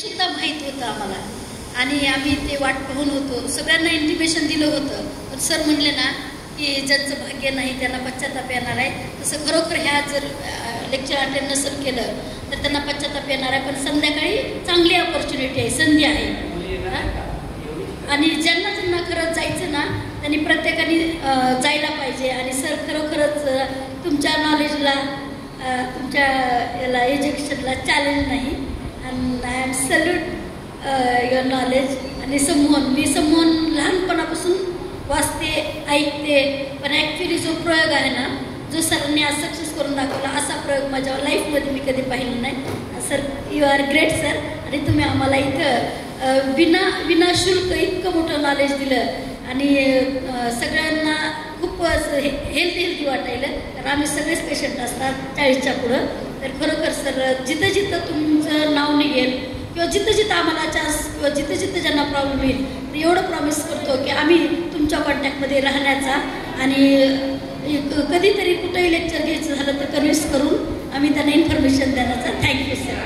सुद्धा माहीत होतं आम्हाला आणि आम्ही ते वाट पाहून होतो. सगळ्यांना इंटिमेशन दिलं होतं. पण सर म्हणले ना की ज्यांचं भाग्य नाही त्यांना पश्चाताप येणार आहे. तसं खरोखर ह्या जर लेक्चर अटेंड नसेल केलं तर त्यांना पश्चाताप येणार आहे. पण संध्याकाळी चांगली ऑपॉर्च्युनिटी आहे, संधी आहे. आणि ज्यांना ज्यांना खरंच जायचं ना त्यांनी प्रत्येकाने जायला पाहिजे. आणि सर खरोखरच तुमच्या नॉलेजला तुमच्या याला एज्युकेशनला चॅलेंज नाही. And I am salute your knowledge. आणि मी समोन लहानपणापासून वाचते, ऐकते. पण ॲक्च्युली जो प्रयोग आहे ना, जो सरांनी आज सक्सेस करून दाखवला, असा प्रयोग माझ्या लाईफमध्ये मी कधी पाहिला नाही. Sir you are great sir. आणि तुम्ही आम्हाला इथं विनाशुल्क इतकं मोठं नॉलेज दिलं. आणि सगळ्यांना खूप हेल्दी वाटायलं. कारण आम्ही सगळेच पेशंट असतात 40च्या पुढं. तर खरोखर सर जिथं जिथं तुमचं नाव निघेल किंवा जिथं जिथं आम्हाला चान्स किंवा जिथं जिथं ज्यांना प्रॉब्लेम येईल तर एवढं प्रॉमिस करतो की आम्ही तुमच्या कॉन्टॅक्टमध्ये राहण्याचा आणि कधीतरी कुठंही लेक्चर घ्यायचं झालं तर कन्व्हिन्स करून आम्ही त्यांना इन्फॉर्मेशन देण्याचा. Thank you sir.